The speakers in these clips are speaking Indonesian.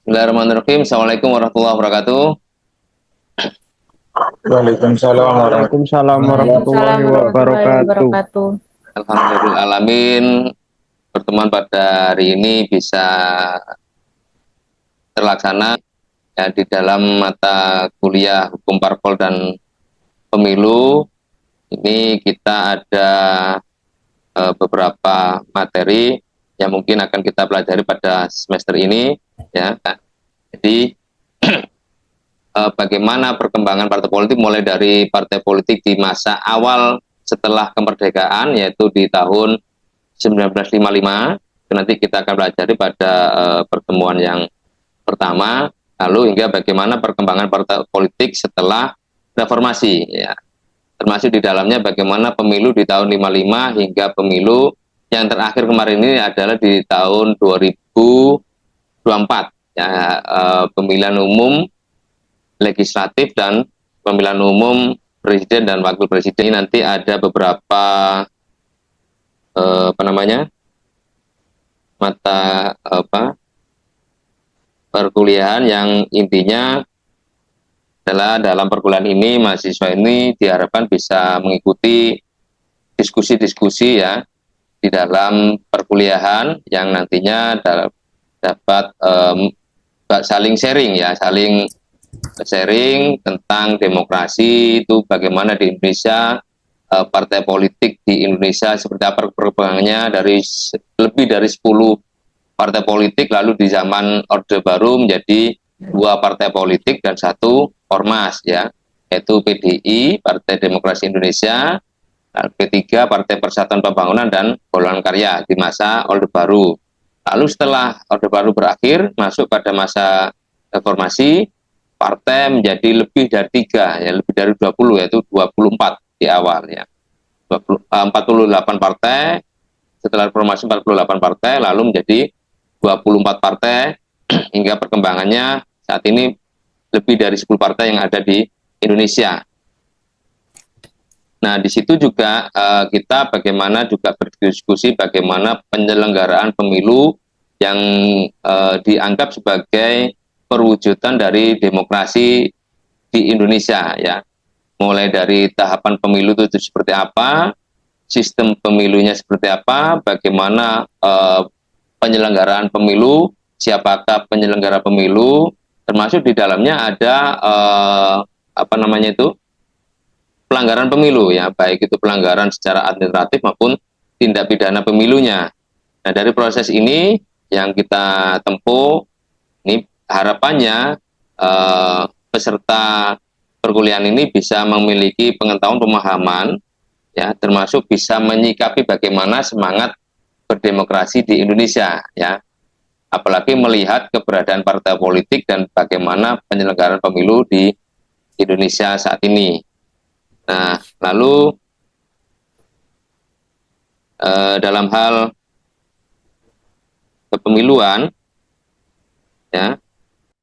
Bismillahirrahmanirrahim. Assalamualaikum warahmatullahi wabarakatuh. Waalaikumsalam Waalaikumsalam warahmatullahi warahmatullahi Waalaikumsalam warahmatullahi wabarakatuh. wabarakatuh. Alhamdulillahalamin. Pertemuan pada hari ini bisa terlaksana ya, di dalam mata kuliah Hukum Parpol dan Pemilu. Ini kita ada beberapa materi yang mungkin akan kita pelajari pada semester ini ya. Jadi bagaimana perkembangan partai politik mulai dari partai politik di masa awal setelah kemerdekaan, yaitu di tahun 1955. Nanti kita akan pelajari pada pertemuan yang pertama, lalu hingga bagaimana perkembangan partai politik setelah reformasi ya. Termasuk di dalamnya bagaimana pemilu di tahun 55 hingga pemilu yang terakhir kemarin ini adalah di tahun 2024 ya, pemilihan umum legislatif dan pemilihan umum presiden dan wakil presiden. Ini nanti ada beberapa mata perkuliahan yang intinya adalah dalam perkuliahan ini mahasiswa ini diharapkan bisa mengikuti diskusi-diskusi ya di dalam perkuliahan yang nantinya dapat saling sharing ya, saling sharing tentang demokrasi itu bagaimana di Indonesia, partai politik di Indonesia seperti apa perkembangannya dari lebih dari 10 partai politik, lalu di zaman Orde Baru menjadi 2 partai politik dan 1 ormas ya, yaitu PDI Partai Demokrasi Indonesia, P3 Partai Persatuan Pembangunan dan Golongan Karya di masa Orde Baru. Lalu setelah Orde Baru berakhir masuk pada masa reformasi, partai menjadi lebih dari 3 ya, lebih dari 20, yaitu 24 di awal ya. 48 partai, setelah reformasi 48 partai, lalu menjadi 24 partai hingga perkembangannya saat ini lebih dari 10 partai yang ada di Indonesia. Nah, di situ juga kita bagaimana juga berdiskusi bagaimana penyelenggaraan pemilu yang dianggap sebagai perwujudan dari demokrasi di Indonesia ya. Mulai dari tahapan pemilu itu seperti apa, sistem pemilunya seperti apa, bagaimana penyelenggaraan pemilu, siapakah penyelenggara pemilu, termasuk di dalamnya ada pelanggaran pemilu ya, baik itu pelanggaran secara administratif maupun tindak pidana pemilunya. Nah, dari proses ini yang kita tempuh, ini harapannya peserta perkuliahan ini bisa memiliki pengetahuan pemahaman ya, termasuk bisa menyikapi bagaimana semangat berdemokrasi di Indonesia ya, apalagi melihat keberadaan partai politik dan bagaimana penyelenggaraan pemilu di Indonesia saat ini. Nah, lalu dalam hal kepemiluan ya,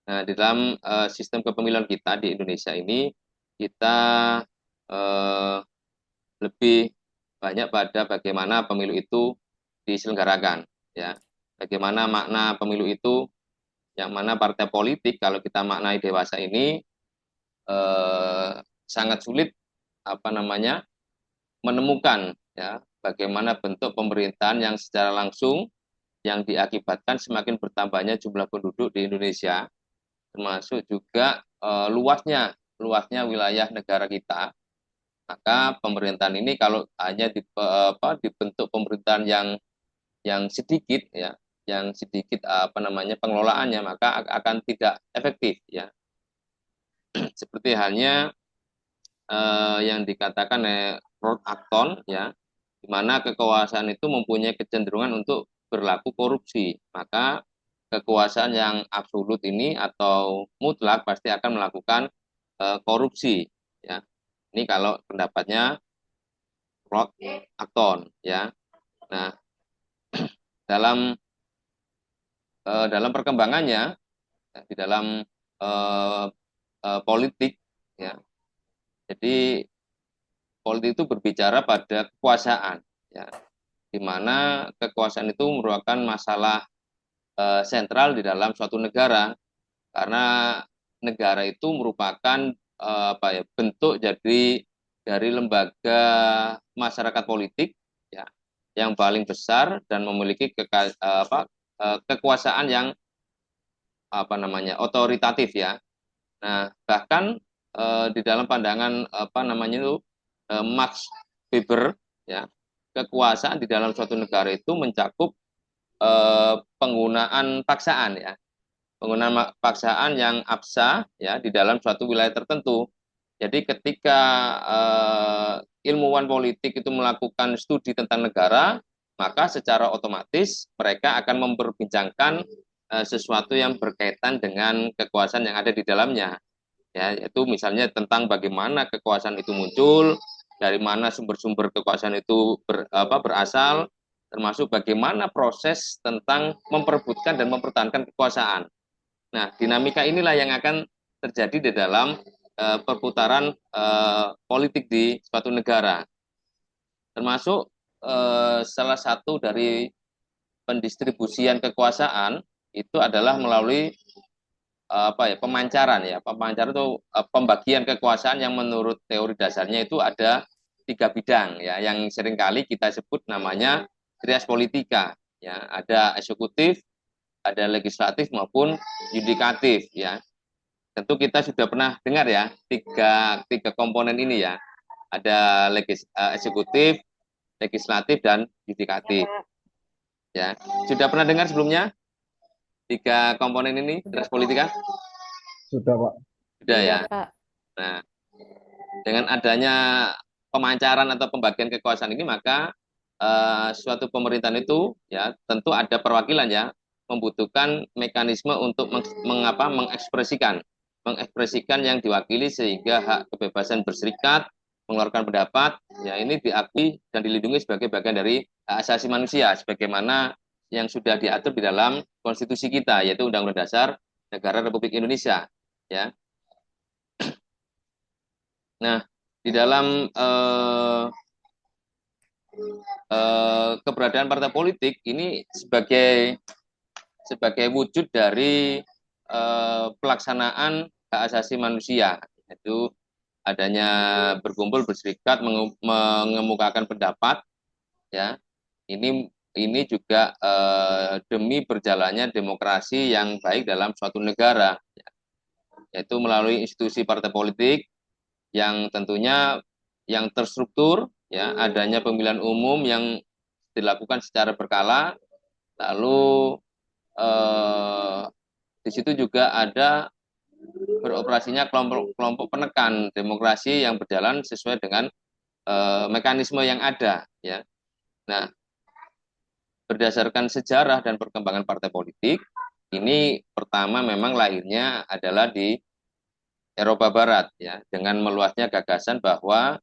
nah, di dalam sistem kepemiluan kita di Indonesia ini kita lebih banyak pada bagaimana pemilu itu diselenggarakan ya, bagaimana makna pemilu itu, yang mana partai politik kalau kita maknai dewasa ini sangat sulit menemukan ya bagaimana bentuk pemerintahan yang secara langsung yang diakibatkan semakin bertambahnya jumlah penduduk di Indonesia, termasuk juga luasnya wilayah negara kita. Maka pemerintahan ini kalau hanya dibentuk pemerintahan yang sedikit ya, yang sedikit pengelolaannya, maka akan tidak efektif ya. Seperti halnya yang dikatakan Lord Acton ya, di mana kekuasaan itu mempunyai kecenderungan untuk berlaku korupsi. Maka kekuasaan yang absolut ini atau mutlak pasti akan melakukan korupsi ya. Ini kalau pendapatnya Lord Acton ya. Nah, dalam perkembangannya di dalam politik ya. Jadi politik itu berbicara pada kekuasaan ya, di mana kekuasaan itu merupakan masalah sentral di dalam suatu negara karena negara itu merupakan apa ya, bentuk jadi dari lembaga masyarakat politik ya yang paling besar dan memiliki kekuasaan yang apa namanya otoritatif ya. Nah, bahkan di dalam pandangan apa namanya itu Max Weber ya, kekuasaan di dalam suatu negara itu mencakup penggunaan paksaan ya, penggunaan paksaan yang absah ya di dalam suatu wilayah tertentu. Jadi ketika ilmuwan politik itu melakukan studi tentang negara, maka secara otomatis mereka akan memperbincangkan sesuatu yang berkaitan dengan kekuasaan yang ada di dalamnya. Ya, itu misalnya tentang bagaimana kekuasaan itu muncul, dari mana sumber-sumber kekuasaan itu berasal, termasuk bagaimana proses tentang memperebutkan dan mempertahankan kekuasaan. Nah, dinamika inilah yang akan terjadi di dalam perputaran politik di suatu negara. Termasuk salah satu dari pendistribusian kekuasaan itu adalah melalui apa ya, pemancaran ya. Pemancaran itu pembagian kekuasaan yang menurut teori dasarnya itu ada 3 bidang ya, yang seringkali kita sebut namanya trias politika ya. Ada eksekutif, ada legislatif maupun yudikatif ya. Tentu kita sudah pernah dengar ya tiga komponen ini ya. Ada eksekutif, legislatif dan yudikatif ya. Sudah pernah dengar sebelumnya 3 komponen ini Sudah, trias Pak. politika? Sudah, Pak. Sudah Iya, ya. Pak. Nah, dengan adanya pemancaran atau pembagian kekuasaan ini, maka suatu pemerintahan itu ya tentu ada perwakilan ya, membutuhkan mekanisme untuk mengekspresikan yang diwakili sehingga hak kebebasan berserikat, mengeluarkan pendapat ya ini diakui dan dilindungi sebagai bagian dari hak asasi manusia sebagaimana yang sudah diatur di dalam konstitusi kita, yaitu Undang-Undang Dasar Negara Republik Indonesia ya. Nah, di dalam keberadaan partai politik ini sebagai wujud dari pelaksanaan hak asasi manusia, yaitu adanya berkumpul, berserikat, mengemukakan pendapat, ya. Ini juga demi berjalannya demokrasi yang baik dalam suatu negara, yaitu melalui institusi partai politik yang tentunya yang terstruktur, ya, adanya pemilihan umum yang dilakukan secara berkala, lalu eh, di situ juga ada beroperasinya kelompok-kelompok penekan demokrasi yang berjalan sesuai dengan mekanisme yang ada, ya. Nah, berdasarkan sejarah dan perkembangan partai politik, ini pertama memang lahirnya adalah di Eropa Barat, ya, dengan meluasnya gagasan bahwa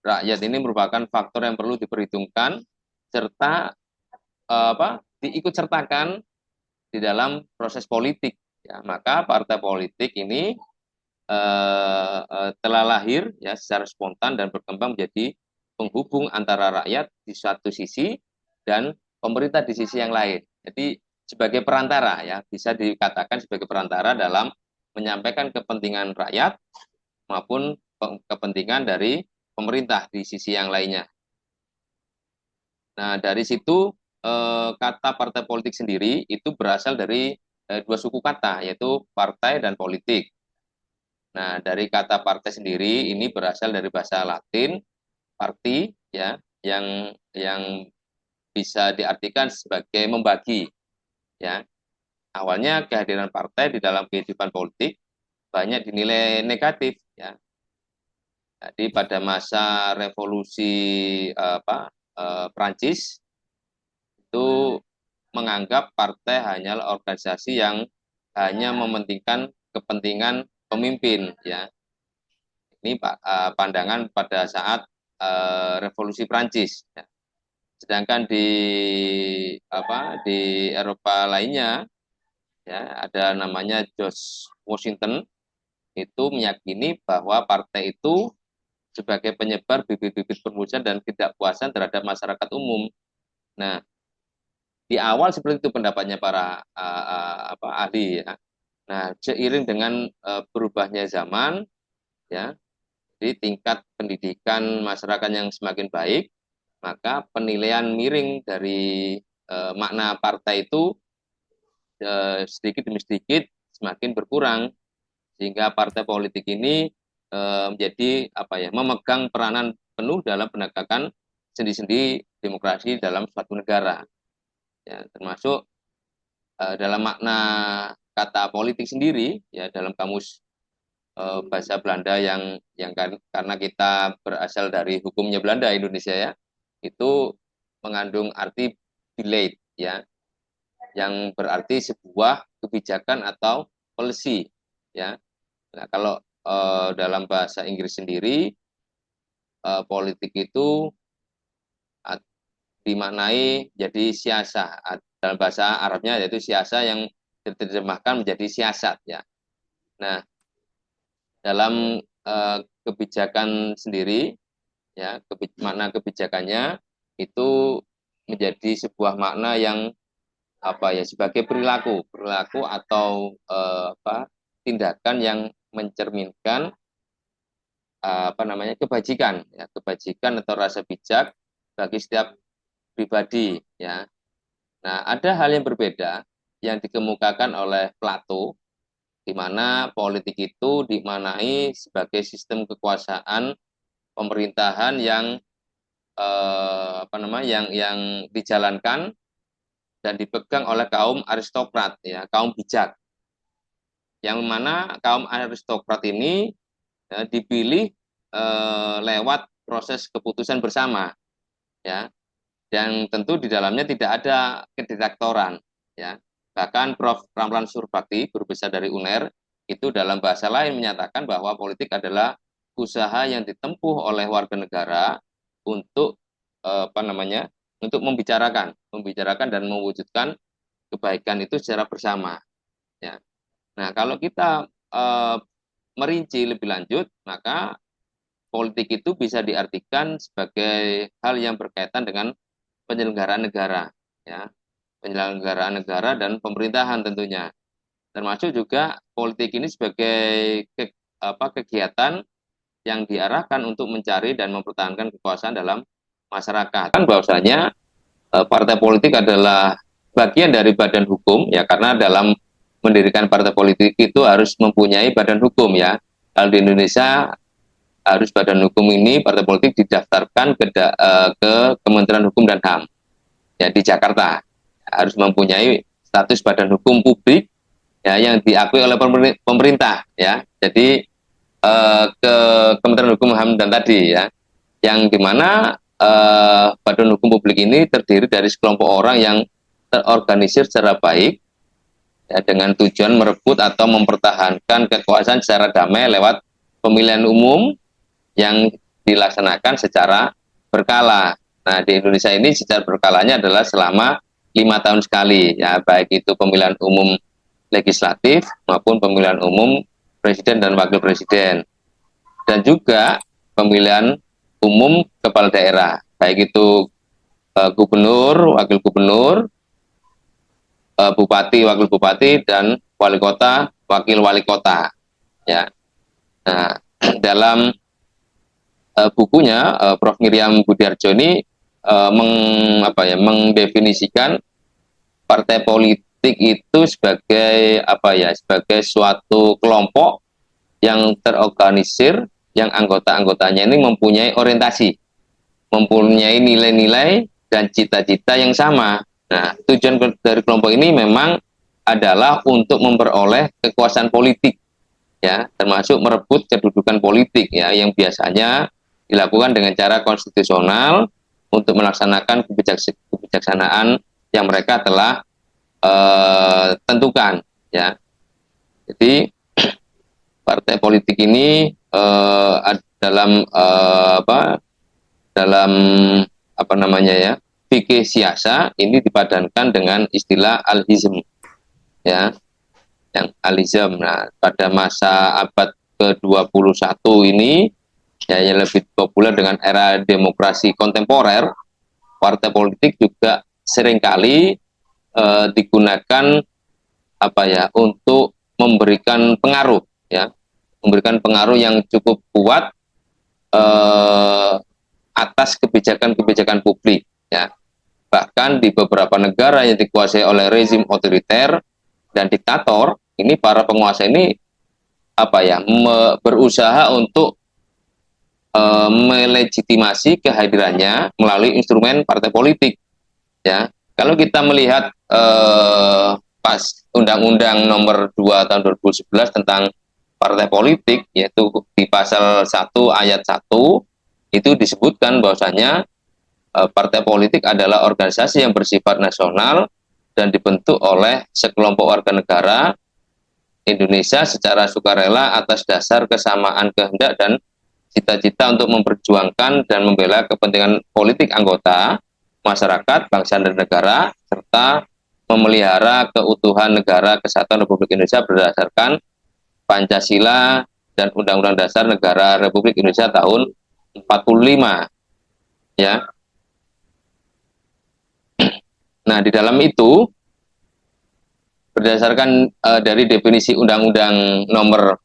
rakyat ini merupakan faktor yang perlu diperhitungkan serta diikut sertakan di dalam proses politik, ya. Maka partai politik ini telah lahir ya secara spontan dan berkembang menjadi penghubung antara rakyat di satu sisi dan pemerintah di sisi yang lain. Jadi sebagai perantara ya, bisa dikatakan sebagai perantara dalam menyampaikan kepentingan rakyat maupun kepentingan dari pemerintah di sisi yang lainnya. Nah, dari situ kata partai politik sendiri itu berasal dari 2 suku kata, yaitu partai dan politik. Nah, dari kata partai sendiri ini berasal dari bahasa Latin parti ya, yang bisa diartikan sebagai membagi ya. Awalnya kehadiran partai di dalam kehidupan politik banyak dinilai negatif ya. Jadi pada masa revolusi Prancis itu menganggap partai hanyalah organisasi yang hanya mementingkan kepentingan pemimpin ya. Ini pandangan pada saat revolusi Prancis ya. Sedangkan di Eropa lainnya ya ada namanya George Washington itu meyakini bahwa partai itu sebagai penyebar bibit-bibit permusuhan dan ketidakpuasan terhadap masyarakat umum. Nah, di awal seperti itu pendapatnya para ahli ya. Nah, seiring dengan berubahnya zaman, ya, jadi tingkat pendidikan masyarakat yang semakin baik, maka penilaian miring dari makna partai itu sedikit demi sedikit semakin berkurang, sehingga partai politik ini menjadi apa ya, memegang peranan penuh dalam penegakan sendi-sendi demokrasi dalam suatu negara, ya, termasuk dalam makna kata politik sendiri, ya, dalam kamus bahasa Belanda yang karena kita berasal dari hukumnya Belanda Indonesia, ya, itu mengandung arti beleid, ya, yang berarti sebuah kebijakan atau policy, ya. Nah, kalau dalam bahasa Inggris sendiri, politik itu dimaknai jadi siasa, dalam bahasa Arabnya yaitu siasa, yang diterjemahkan menjadi siasat, ya. Nah, dalam kebijakan sendiri, ya, makna kebijakannya itu menjadi sebuah makna yang apa ya, sebagai perilaku perilaku atau tindakan yang mencerminkan apa namanya, kebajikan, ya, kebajikan atau rasa bijak bagi setiap pribadi, ya. Nah, ada hal yang berbeda yang dikemukakan oleh Plato, di mana politik itu dimaknai sebagai sistem kekuasaan pemerintahan yang apa namanya, yang dijalankan dan dipegang oleh kaum aristokrat, ya, kaum bijak, yang mana kaum aristokrat ini dipilih lewat proses keputusan bersama, ya, dan tentu di dalamnya tidak ada kediktatoran, ya. Bahkan Prof. Ramlan Surbakti, guru besar dari UNER, itu dalam bahasa lain menyatakan bahwa politik adalah usaha yang ditempuh oleh warga negara untuk apa namanya, untuk membicarakan dan mewujudkan kebaikan itu secara bersama, ya. Nah, kalau kita merinci lebih lanjut, maka politik itu bisa diartikan sebagai hal yang berkaitan dengan penyelenggaraan negara, ya, penyelenggaraan negara dan pemerintahan tentunya, termasuk juga politik ini sebagai kegiatan yang diarahkan untuk mencari dan mempertahankan kekuasaan dalam masyarakat. Kan bahwasanya partai politik adalah bagian dari badan hukum, ya, karena dalam mendirikan partai politik itu harus mempunyai badan hukum, ya. Kalau di Indonesia harus badan hukum ini, partai politik didaftarkan ke Kementerian Hukum dan HAM, ya, di Jakarta, harus mempunyai status badan hukum publik, ya, yang diakui oleh pemerintah, ya. Jadi ke Kementerian Hukum HAM dan tadi, ya, yang dimana badan hukum publik ini terdiri dari sekelompok orang yang terorganisir secara baik, ya, dengan tujuan merebut atau mempertahankan kekuasaan secara damai lewat pemilihan umum yang dilaksanakan secara berkala. Nah, di Indonesia ini secara berkalanya adalah selama 5 tahun sekali, ya, baik itu pemilihan umum legislatif maupun pemilihan umum presiden dan wakil presiden, dan juga pemilihan umum kepala daerah, baik itu gubernur, wakil gubernur, bupati, wakil bupati, dan wali kota, wakil wali kota, ya. Nah, dalam bukunya Prof. Miriam Budiarjo ini mendefinisikan partai politik itu sebagai apa ya, sebagai suatu kelompok yang terorganisir, yang anggota-anggotanya ini mempunyai orientasi, mempunyai nilai-nilai dan cita-cita yang sama. Nah, tujuan dari kelompok ini memang adalah untuk memperoleh kekuasaan politik, ya, termasuk merebut kedudukan politik, ya, yang biasanya dilakukan dengan cara konstitusional untuk melaksanakan kebijaksanaan yang mereka telah tentukan, ya. Jadi partai politik ini dalam apa namanya, ya, fikih siasa ini dipadankan dengan istilah al-hizm, ya, yang al-hizm. Nah, pada masa abad ke-21 ini, ya, yang lebih populer dengan era demokrasi kontemporer, partai politik juga seringkali digunakan apa ya, untuk memberikan pengaruh, ya, memberikan pengaruh yang cukup kuat atas kebijakan-kebijakan publik, ya. Bahkan di beberapa negara yang dikuasai oleh rezim otoriter dan diktator, ini para penguasa ini berusaha untuk melegitimasi kehadirannya melalui instrumen partai politik, ya. Kalau kita melihat pas Undang-Undang Nomor 2 tahun 2011 tentang partai politik, yaitu di pasal 1 ayat 1 itu disebutkan bahwasanya partai politik adalah organisasi yang bersifat nasional dan dibentuk oleh sekelompok warga negara Indonesia secara sukarela atas dasar kesamaan kehendak dan cita-cita untuk memperjuangkan dan membela kepentingan politik anggota, masyarakat, bangsa dan negara, serta memelihara keutuhan negara kesatuan Republik Indonesia berdasarkan Pancasila dan Undang-Undang Dasar Negara Republik Indonesia tahun 45, ya. Nah, di dalam itu berdasarkan dari definisi Undang-Undang Nomor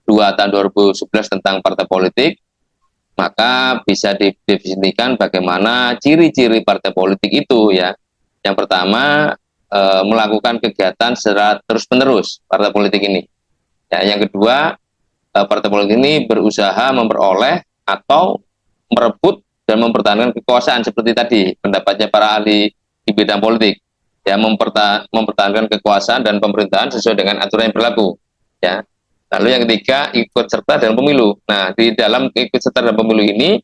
2 tahun 2011 tentang partai politik, maka bisa didefinisikan bagaimana ciri-ciri partai politik itu, ya. Yang pertama, melakukan kegiatan secara terus-menerus partai politik ini. Ya, yang kedua, partai politik ini berusaha memperoleh atau merebut dan mempertahankan kekuasaan seperti tadi pendapatnya para ahli di bidang politik, ya, mempertahankan kekuasaan dan pemerintahan sesuai dengan aturan yang berlaku, ya. Lalu yang ketiga, ikut serta dalam pemilu. Nah, di dalam ikut serta dalam pemilu ini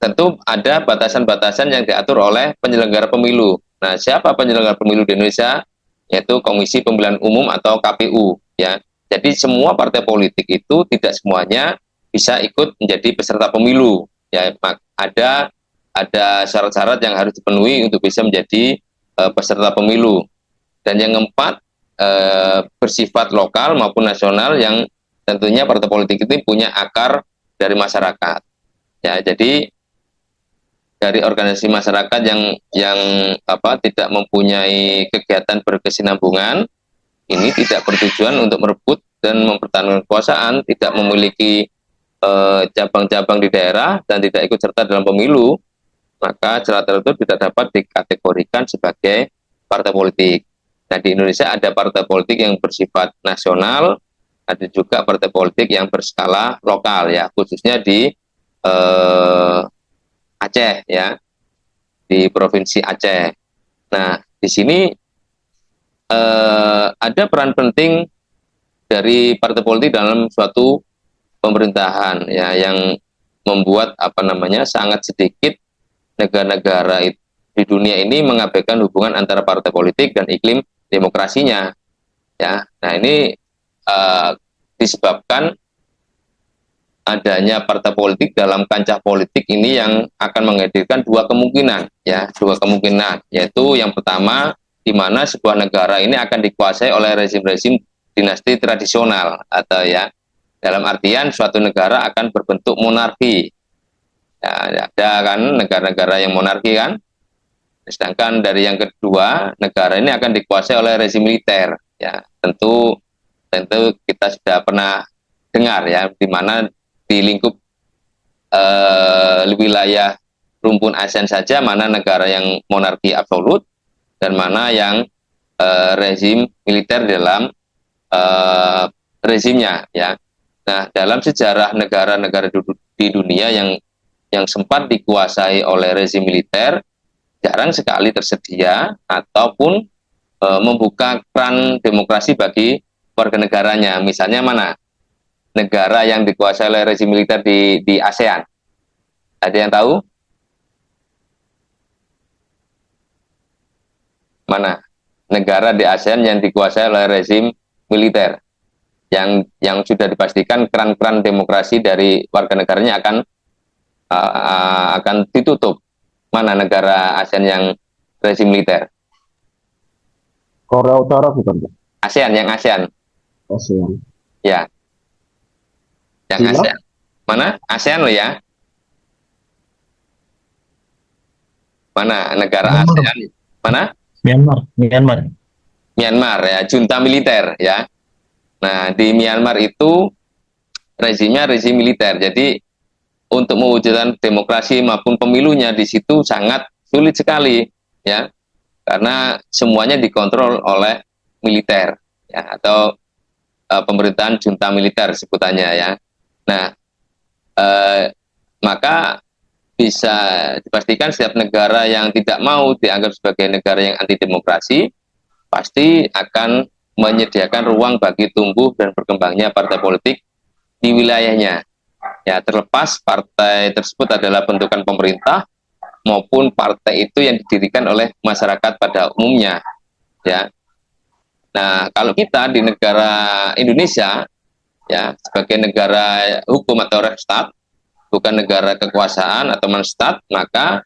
tentu ada batasan-batasan yang diatur oleh penyelenggara pemilu. Nah, siapa penyelenggara pemilu di Indonesia? Yaitu Komisi Pemilihan Umum atau KPU, ya. Jadi semua partai politik itu tidak semuanya bisa ikut menjadi peserta pemilu, ya. Ada syarat-syarat yang harus dipenuhi untuk bisa menjadi peserta pemilu. Dan yang keempat, bersifat lokal maupun nasional, yang tentunya partai politik itu punya akar dari masyarakat, ya. Jadi dari organisasi masyarakat yang tidak mempunyai kegiatan berkesinambungan, ini tidak bertujuan untuk merebut dan mempertahankan kekuasaan, tidak memiliki cabang-cabang di daerah dan tidak ikut serta dalam pemilu, maka syarat tersebut tidak dapat dikategorikan sebagai partai politik. Nah, di Indonesia ada partai politik yang bersifat nasional, ada juga partai politik yang berskala lokal, ya, khususnya di Aceh, ya, di Provinsi Aceh. Nah, di sini ada peran penting dari partai politik dalam suatu pemerintahan, ya, yang membuat sangat sedikit negara-negara di dunia ini mengabaikan hubungan antara partai politik dan iklim demokrasinya, ya. Nah, ini disebabkan adanya partai politik dalam kancah politik ini yang akan menghadirkan dua kemungkinan, ya, yaitu yang pertama, di mana sebuah negara ini akan dikuasai oleh rezim-rezim dinasti tradisional, atau, ya, dalam artian suatu negara akan berbentuk monarki, ya, ada kan negara-negara yang monarki kan. Sedangkan dari yang kedua, negara ini akan dikuasai oleh rezim militer, ya. Tentu kita sudah pernah dengar, ya, di mana di lingkup wilayah rumpun ASEAN saja mana negara yang monarki absolut dan mana yang rezim militer dalam rezimnya, ya. Nah, dalam sejarah negara-negara di dunia yang sempat dikuasai oleh rezim militer, jarang sekali tersedia ataupun membuka keran demokrasi bagi warga negaranya. Misalnya mana negara yang dikuasai oleh rezim militer di ASEAN? Ada yang tahu? Mana negara di ASEAN yang dikuasai oleh rezim militer, yang sudah dipastikan keran-keran demokrasi dari warga negaranya akan ditutup? Mana negara ASEAN yang rezim militer? Korea Utara bukan, Pak? ASEAN, yang ASEAN. ASEAN. Ya, yang Cina? ASEAN. Mana? ASEAN loh, ya. Mana negara Myanmar. ASEAN? Mana? Myanmar. Myanmar. Myanmar, ya, junta militer, ya. Nah, di Myanmar itu rezimnya rezim militer. Jadi untuk mewujudkan demokrasi maupun pemilunya di situ sangat sulit sekali, ya, karena semuanya dikontrol oleh militer, ya, atau pemerintahan junta militer sebutannya, ya. Nah, eh, maka bisa dipastikan setiap negara yang tidak mau dianggap sebagai negara yang anti demokrasi pasti akan menyediakan ruang bagi tumbuh dan berkembangnya partai politik di wilayahnya. Ya, terlepas partai tersebut adalah bentukan pemerintah maupun partai itu yang didirikan oleh masyarakat pada umumnya. Ya, nah kalau kita di negara Indonesia, ya, sebagai negara hukum atau Rechtsstaat, bukan negara kekuasaan atau menstat, maka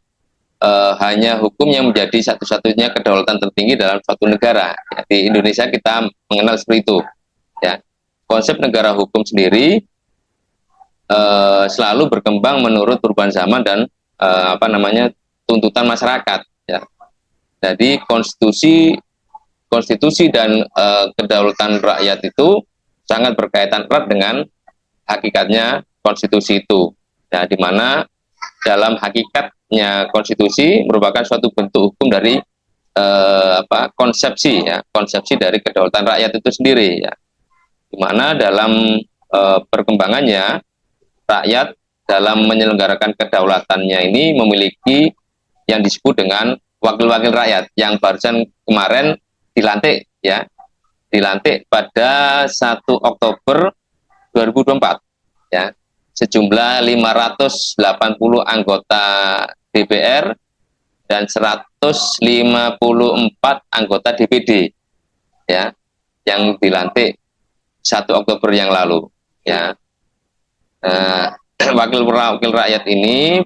hanya hukum yang menjadi satu-satunya kedaulatan tertinggi dalam suatu negara. Ya, di Indonesia kita mengenal seperti itu. Ya, konsep negara hukum sendiri selalu berkembang menurut perubahan zaman dan tuntutan masyarakat. Ya. Jadi konstitusi dan kedaulatan rakyat itu sangat berkaitan erat dengan hakikatnya konstitusi itu. Ya, di mana dalam hakikatnya konstitusi merupakan suatu bentuk hukum dari konsepsi dari kedaulatan rakyat itu sendiri, ya. Di mana dalam perkembangannya rakyat dalam menyelenggarakan kedaulatannya ini memiliki yang disebut dengan wakil-wakil rakyat yang barusan kemarin dilantik, ya, dilantik pada 1 Oktober 2024, ya, sejumlah 580 anggota DPR dan 154 anggota DPD, ya, yang dilantik 1 Oktober yang lalu, ya. Wakil-wakil rakyat ini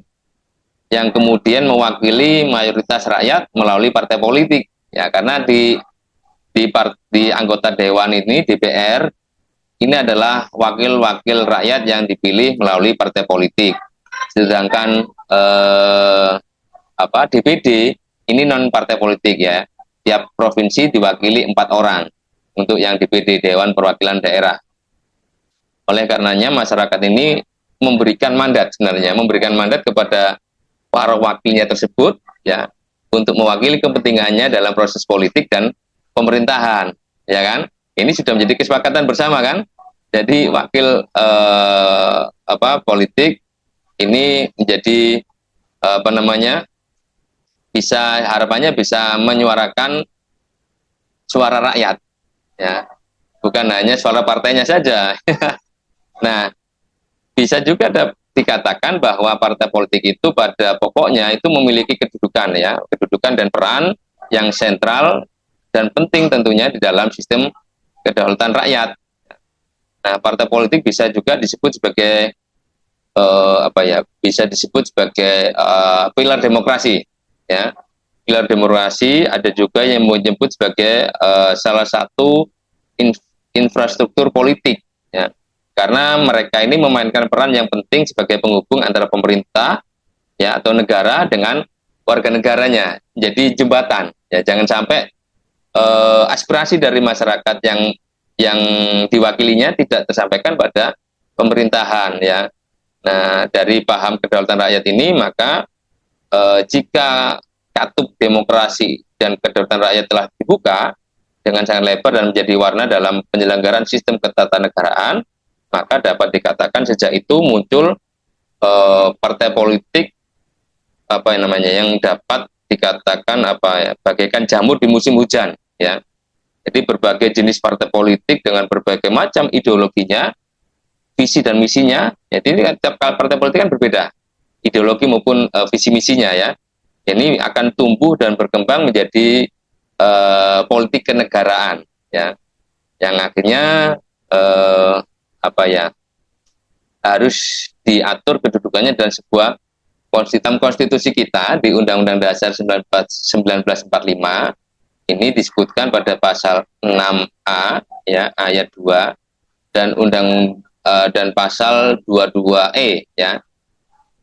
yang kemudian mewakili mayoritas rakyat melalui partai politik, ya, karena di anggota dewan ini DPR ini adalah wakil-wakil rakyat yang dipilih melalui partai politik, sedangkan DPD ini non partai politik, ya. Tiap provinsi diwakili 4 orang untuk yang DPD, Dewan Perwakilan Daerah. Oleh karenanya masyarakat ini memberikan mandat kepada para wakilnya tersebut, ya, untuk mewakili kepentingannya dalam proses politik dan pemerintahan, ya kan? Ini sudah menjadi kesepakatan bersama, kan? Jadi wakil politik ini menjadi harapannya bisa menyuarakan suara rakyat, ya, bukan hanya suara partainya saja. Nah, bisa juga dikatakan bahwa partai politik itu pada pokoknya itu memiliki kedudukan dan peran yang sentral dan penting tentunya di dalam sistem kedaulatan rakyat. Nah, partai politik bisa juga disebut sebagai pilar demokrasi, ya. Pilar demokrasi ada juga yang menyebut sebagai salah satu infrastruktur politik, ya. Karena mereka ini memainkan peran yang penting sebagai penghubung antara pemerintah, ya, atau negara dengan warga negaranya. Jadi jembatan, ya, jangan sampai aspirasi dari masyarakat yang diwakilinya tidak tersampaikan pada pemerintahan, ya. Nah, dari paham kedaulatan rakyat ini maka jika katup demokrasi dan kedaulatan rakyat telah dibuka dengan sangat lebar dan menjadi warna dalam penyelenggaraan sistem ketatanegaraan, maka dapat dikatakan sejak itu muncul partai politik yang dapat dikatakan bagaikan jamur di musim hujan, ya. Jadi berbagai jenis partai politik dengan berbagai macam ideologinya, visi dan misinya. Jadi tiap partai politik kan berbeda ideologi maupun visi misinya, ya. Ini akan tumbuh dan berkembang menjadi politik kenegaraan, ya, yang akhirnya harus diatur kedudukannya dalam sebuah konstitusi kita di Undang-Undang Dasar 1945. Ini disebutkan pada pasal 6A, ya, ayat 2 dan dan pasal 22E, ya.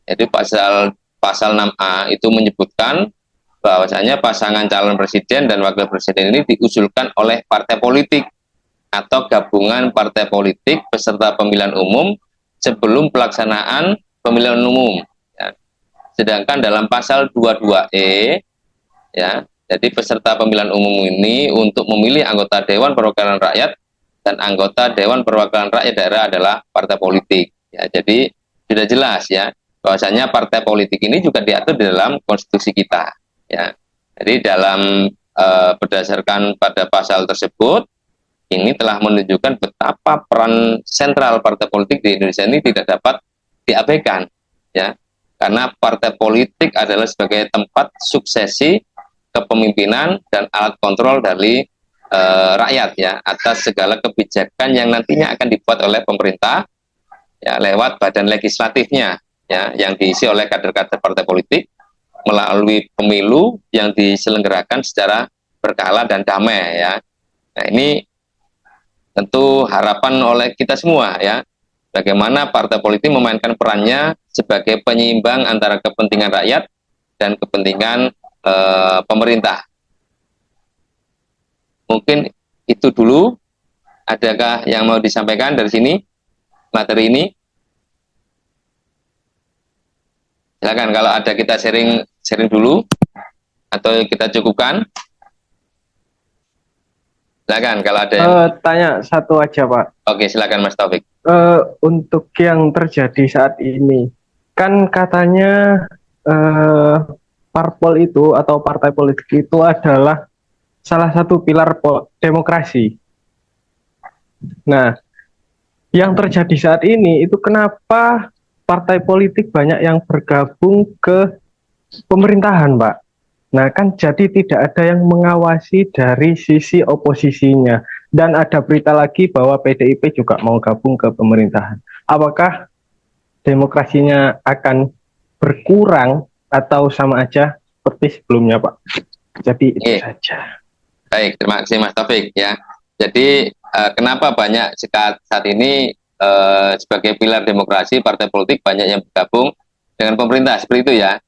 Jadi pasal 6A itu menyebutkan bahwasanya pasangan calon presiden dan wakil presiden ini diusulkan oleh partai politik atau gabungan partai politik peserta pemilihan umum sebelum pelaksanaan pemilihan umum. Ya. Sedangkan dalam pasal 22E, ya, jadi peserta pemilihan umum ini untuk memilih anggota Dewan Perwakilan Rakyat dan anggota Dewan Perwakilan Rakyat Daerah adalah partai politik. Ya, jadi sudah jelas ya bahwasanya partai politik ini juga diatur di dalam konstitusi kita. Ya, jadi dalam berdasarkan pada pasal tersebut ini telah menunjukkan betapa peran sentral partai politik di Indonesia ini tidak dapat diabaikan, ya, karena partai politik adalah sebagai tempat suksesi kepemimpinan dan alat kontrol dari rakyat ya atas segala kebijakan yang nantinya akan dibuat oleh pemerintah ya lewat badan legislatifnya ya yang diisi oleh kader-kader partai politik melalui pemilu yang diselenggarakan secara berkala dan damai ya. Nah, ini tentu harapan oleh kita semua ya. Bagaimana partai politik memainkan perannya sebagai penyeimbang antara kepentingan rakyat dan kepentingan pemerintah. Mungkin itu dulu. Adakah yang mau disampaikan dari sini materi ini? Silakan kalau ada kita sharing dulu atau kita cukupkan. Silakan kalau ada yang... Tanya satu aja Pak. Oke, silakan Mas Taufik. Untuk yang terjadi saat ini, kan katanya parpol itu atau partai politik itu adalah salah satu pilar demokrasi. Nah, yang terjadi saat ini itu kenapa partai politik banyak yang bergabung ke pemerintahan, Pak? Nah, kan jadi tidak ada yang mengawasi dari sisi oposisinya. Dan ada berita lagi bahwa PDIP juga mau gabung ke pemerintahan. Apakah demokrasinya akan berkurang atau sama aja seperti sebelumnya, Pak? Jadi itu saja. Baik, terima kasih Mas Taufik ya. Jadi kenapa banyak saat ini sebagai pilar demokrasi partai politik banyak yang bergabung dengan pemerintah seperti itu ya.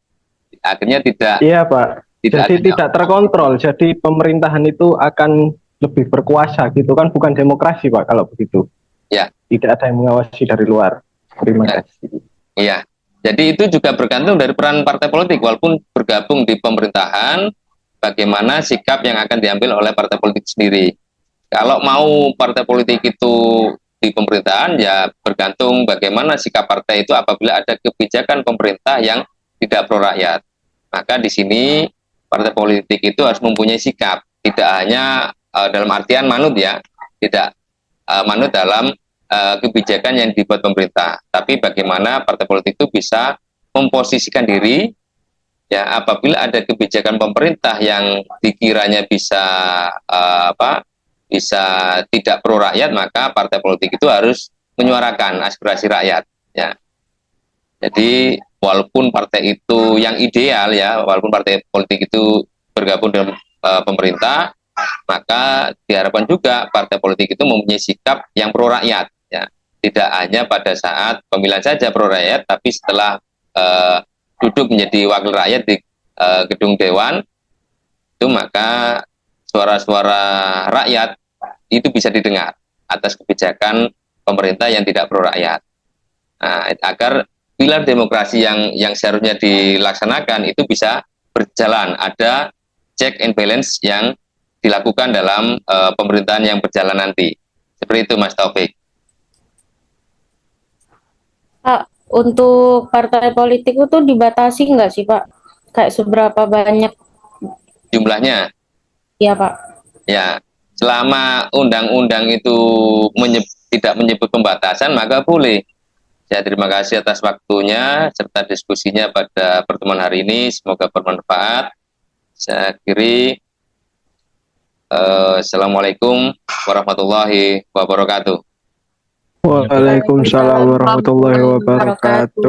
Akhirnya tidak. Iya Pak. Tidak terkontrol. Jadi pemerintahan itu akan lebih berkuasa gitu kan, bukan demokrasi Pak kalau begitu. Ya. Tidak ada yang mengawasi dari luar. Terima kasih. Iya. Jadi itu juga bergantung dari peran partai politik walaupun bergabung di pemerintahan, bagaimana sikap yang akan diambil oleh partai politik sendiri. Kalau mau partai politik itu di pemerintahan ya bergantung bagaimana sikap partai itu apabila ada kebijakan pemerintah yang tidak pro rakyat. Maka di sini partai politik itu harus mempunyai sikap, tidak hanya dalam artian manut ya, tidak manut dalam kebijakan yang dibuat pemerintah, tapi bagaimana partai politik itu bisa memposisikan diri ya apabila ada kebijakan pemerintah yang dikiranya bisa bisa tidak pro rakyat, maka partai politik itu harus menyuarakan aspirasi rakyat ya. Jadi walaupun partai itu yang ideal ya, walaupun partai politik itu bergabung dengan pemerintah, maka diharapkan juga partai politik itu mempunyai sikap yang pro rakyat ya. Tidak hanya pada saat pemilihan saja pro rakyat, tapi setelah duduk menjadi wakil rakyat di gedung dewan itu maka suara-suara rakyat itu bisa didengar atas kebijakan pemerintah yang tidak pro rakyat. Nah, agar pilar demokrasi yang seharusnya dilaksanakan itu bisa berjalan, ada check and balance yang dilakukan dalam pemerintahan yang berjalan nanti. Seperti itu Mas Taufik. Pak, untuk partai politik itu dibatasi nggak sih Pak? Kayak seberapa banyak jumlahnya? Iya Pak. Ya, selama undang-undang itu tidak menyebut pembatasan maka boleh. Saya terima kasih atas waktunya serta diskusinya pada pertemuan hari ini. Semoga bermanfaat. Saya akhiri. Assalamualaikum warahmatullahi wabarakatuh. Waalaikumsalam warahmatullahi wabarakatuh.